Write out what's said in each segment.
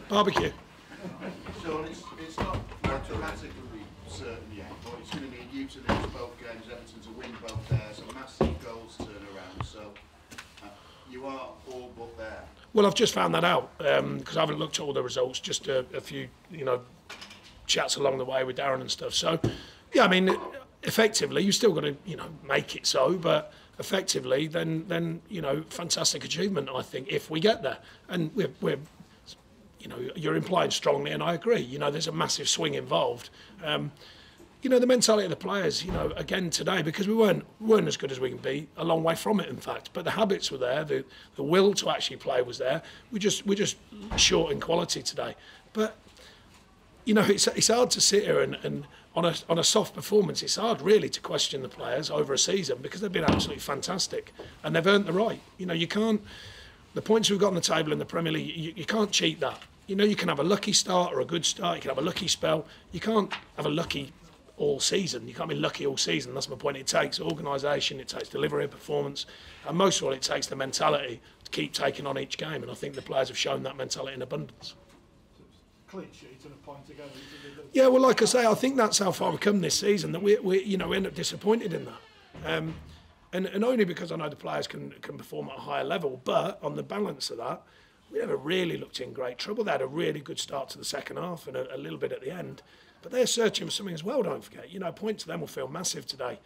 Barbecue. Sean, it's not mathematically certain yet, but it's going to be you to lose both games, Everton to win both theirs, a massive goals turnaround. So you are all but there. Well, I've just found that out because I haven't looked at all the results. Just a few, chats along the way with Darren and stuff. So, yeah, I mean, effectively, you're still going to, make it so, but effectively, then fantastic achievement, I think, if we get there. And we're you're implying strongly, and I agree. There's a massive swing involved. The mentality of the players, again today, because we weren't as good as we can be, a long way from it, in fact. But the habits were there, the will to actually play was there. We're just short in quality today. But it's hard to sit here and on a soft performance, it's hard really to question the players over a season because they've been absolutely fantastic and they've earned the right. You can't. The points we've got on the table in the Premier League, you can't cheat that. You can have a lucky start or a good start. You can have a lucky spell. You can't have a lucky all season. You can't be lucky all season. That's my point. It takes organisation, it takes delivery, performance, and most of all, it takes the mentality to keep taking on each game. And I think the players have shown that mentality in abundance. Clean sheet and a point together. Yeah, well, like I say, I think that's how far we've come this season. That we end up disappointed in that, and only because I know the players can perform at a higher level. But on the balance of that, we never really looked in great trouble. They had a really good start to the second half and a little bit at the end. But they're searching for something as well, don't forget. Point to them will feel massive today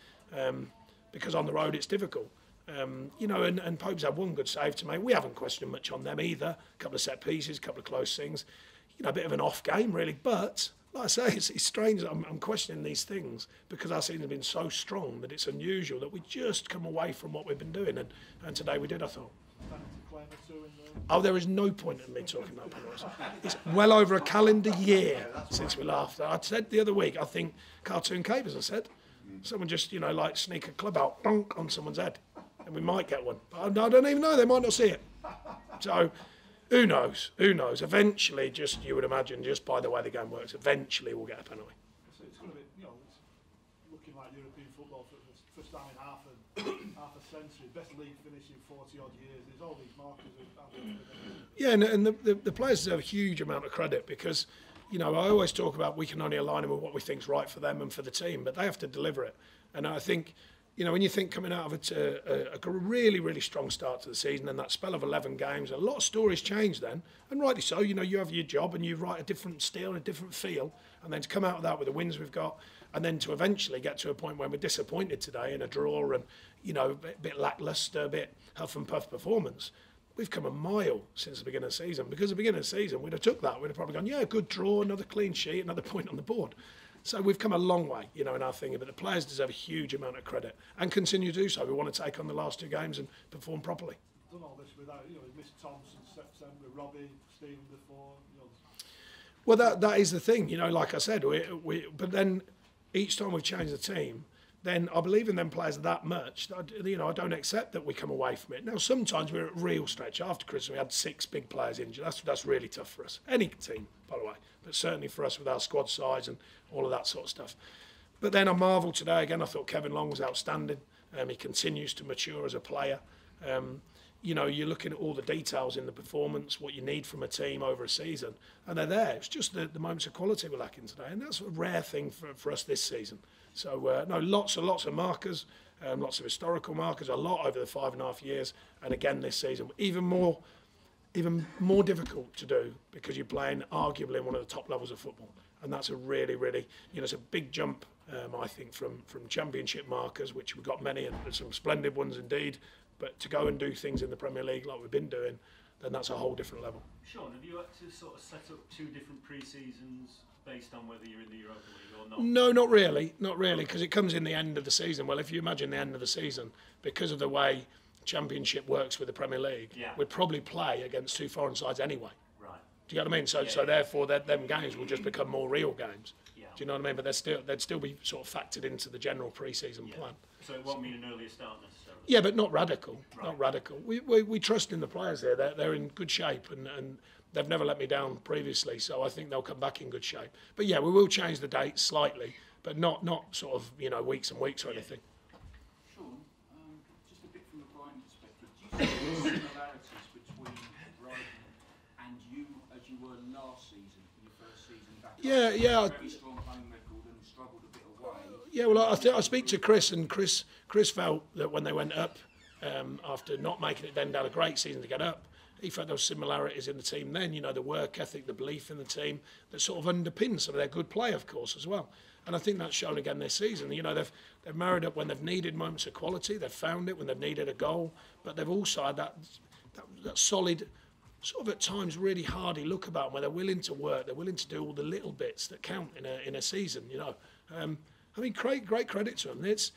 because on the road it's difficult. And Pope's had one good save to make. We haven't questioned much on them either. A couple of set pieces, a couple of close things. A bit of an off game, really. But, like I say, it's strange that I'm questioning these things because our season has been so strong that it's unusual that we just come away from what we've been doing. And today we did, I thought. Oh, there is no point in me talking about penalties. It's well over a calendar year since we laughed. I said the other week, I think cartoon capers, I said. Someone just, sneak a club out, bonk, on someone's head. And we might get one. But I don't even know, they might not see it. So, who knows? Eventually, you would imagine, just by the way the game works, eventually we'll get a penalty. So it's going to be, it's looking like European football for the first time in half a century. Best league finish in 40 odd years. There's all these markers. Yeah, and the players deserve a huge amount of credit because, I always talk about we can only align them with what we think's right for them and for the team, but they have to deliver it. And I think, when you think coming out of a really, really strong start to the season and that spell of 11 games, a lot of stories change then, and rightly so. You have your job and you write a different style, a different feel, and then to come out of that with the wins we've got, and then to eventually get to a point where we're disappointed today in a draw and, a bit lacklustre, a bit huff and puff performance. We've come a mile since the beginning of the season because at the beginning of the season we'd have took that. We'd have probably gone, yeah, good draw, another clean sheet, another point on the board. So we've come a long way, in our thinking, but the players deserve a huge amount of credit and continue to do so. We want to take on the last two games and perform properly. Done all this without, missed Thompson, September, Robbie, Stephen before. Well, that is the thing, like I said, but then each time we've changed the team, then I believe in them players that much. I don't accept that we come away from it. Now, sometimes we're at real stretch. After Christmas, we had 6 big players injured. That's really tough for us. Any team, by the way, but certainly for us with our squad size and all of that sort of stuff. But then I marvelled today again. I thought Kevin Long was outstanding. He continues to mature as a player. You're looking at all the details in the performance, what you need from a team over a season, and they're there. It's just the moments of quality we're lacking today, and that's a rare thing for us this season. So, lots of markers, lots of historical markers, a lot over the 5.5 years, and again this season, even more difficult to do because you're playing arguably in one of the top levels of football, and that's a really, really, it's a big jump, I think, from championship markers, which we've got many and some splendid ones indeed, but to go and do things in the Premier League like we've been doing, then that's a whole different level. Sean, have you had to sort of set up 2 different pre-seasons based on whether you're in the Europa League or not? No, not really, because it comes in the end of the season. Well, if you imagine the end of the season, because of the way Championship works with the Premier League, we'd probably play against 2 foreign sides anyway. Right. Do you know what I mean? So therefore, them games will just become more real games. Yeah. Do you know what I mean? But they'd still be sort of factored into the general pre-season plan. So it won't mean an earlier start necessarily? Yeah, but not radical. Right. Not radical. We trust in the players here. They're in good shape and they've never let me down previously, so I think they'll come back in good shape. But yeah, we will change the date slightly, but not sort of weeks and weeks or anything. Sean, just a bit from a Brighton perspective, do you see any similarities between Brighton and you as you were last season, your first season back? Yeah, yeah. Very strong home record and struggled a bit away. Yeah, well, I speak to Chris, and Chris felt that when they went up, after not making it then, had a great season to get up. He felt there were similarities in the team then, you know, the work ethic, the belief in the team that sort of underpins some of their good play, of course, as well. And I think that's shown again this season. You know, they've married up when they've needed moments of quality, they've found it when they've needed a goal, but they've also had that solid, sort of at times really hardy look about them, where they're willing to work, they're willing to do all the little bits that count in a season, you know. I mean, great credit to them. It's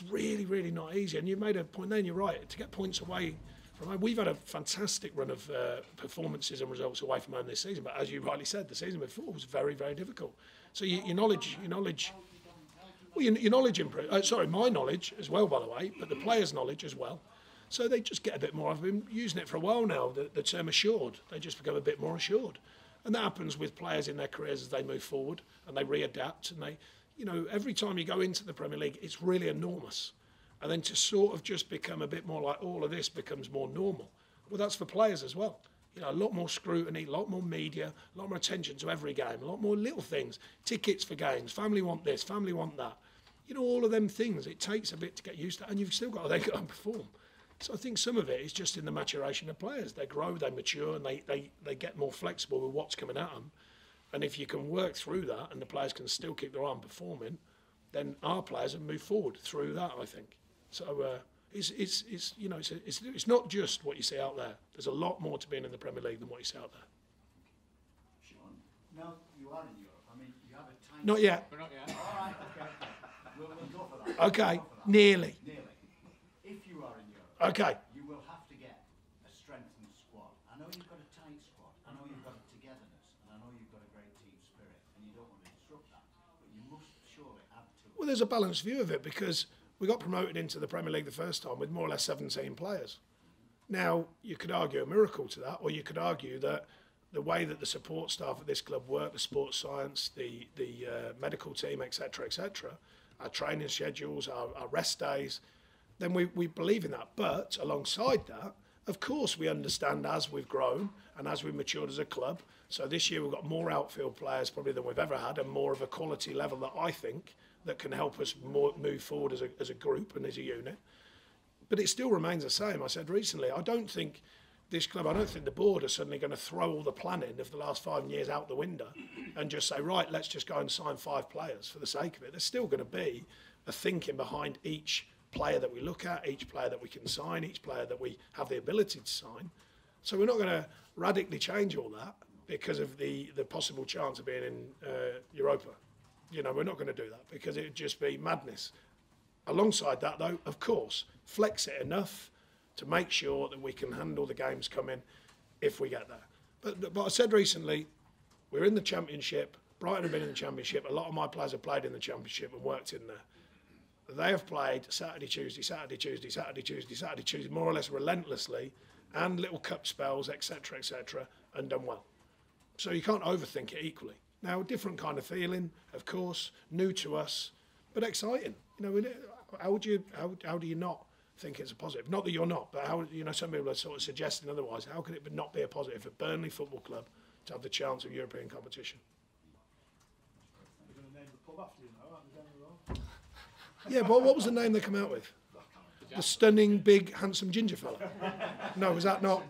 really, really not easy. And you made a point there, and you're right, to get points away from home. We've had a fantastic run of performances and results away from home this season, but as you rightly said, the season before was very, very difficult. So your knowledge improved. Sorry, my knowledge as well, by the way, but the players' knowledge as well. So they just get a bit more. I've been using it for a while now, the term assured. They just become a bit more assured. And that happens with players in their careers as they move forward and they readapt. And they, you know, every time you go into the Premier League, it's really enormous. And then to sort of just become a bit more like all of this becomes more normal. Well, that's for players as well. You know, a lot more scrutiny, a lot more media, a lot more attention to every game, a lot more little things, tickets for games, family want this, family want that. You know, all of them things, it takes a bit to get used to, and you've still got to then go and perform. So I think some of it is just in the maturation of players. They grow, they mature, and they get more flexible with what's coming at them. And if you can work through that and the players can still keep their eye on performing, then our players have moved forward through that, I think. So it's not just what you see out there. There's a lot more to being in the Premier League than what you see out there. Sean, now you are in Europe. I mean, you have a tiny... Not yet. We're not yet. All right, okay. We'll go for that. Okay, We'll go for that. nearly. Nearly. If you are in Europe, Okay. you will have to get a strengthened squad. I know you've got a tight squad. I know you've got a togetherness, and I know you've got a great team spirit, and you don't want to disrupt that. But you must surely add to it. Well, there's a balanced view of it because we got promoted into the Premier League the first time with more or less 17 players. Now, you could argue a miracle to that, or you could argue that the way that the support staff at this club work, the sports science, the medical team, etc., our training schedules, our rest days, then we believe in that. But alongside that, of course, we understand as we've grown and as we've matured as a club. So this year we've got more outfield players probably than we've ever had, and more of a quality level that I think that can help us move forward as a group and as a unit. But it still remains the same. I said recently, I don't think the board are suddenly going to throw all the planning of the last 5 years out the window and just say, right, let's just go and sign 5 players for the sake of it. There's still going to be a thinking behind each player that we look at, each player that we can sign, each player that we have the ability to sign. So we're not going to radically change all that because of the possible chance of being in Europa. You know, we're not going to do that because it would just be madness. Alongside that, though, of course, flex it enough to make sure that we can handle the games coming if we get there. But I said recently, we're in the Championship. Brighton have been in the Championship. A lot of my players have played in the Championship and worked in there. They have played Saturday, Tuesday, Saturday, Tuesday, Saturday, Tuesday, Saturday, Tuesday, more or less relentlessly, and little cup spells, etc., and done well. So you can't overthink it equally. Now, a different kind of feeling, of course, new to us, but exciting. You know, how do you not think it's a positive? Not that you're not, but how, you know, some people are sort of suggesting otherwise. How could it not be a positive for Burnley Football Club to have the chance of European competition? We're going to name the pub after you now, aren't we, down the road? Yeah, but what was the name they come out with? The stunning, big, handsome ginger fella. No, was that not?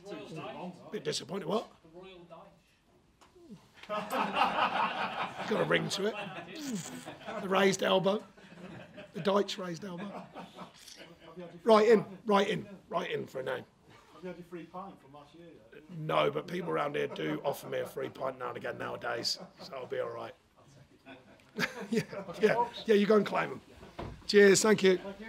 The Royal Dyche. A bit disappointed. What? The Royal Dyche. Got a ring to it. The raised elbow. The Dyche raised elbow. Right in for a name. Have you had your free pint from last year yet? No, but people around here do offer me a free pint now and again nowadays, so I'll be all right. Yeah, you go and claim them. Cheers, thank you. Thank you.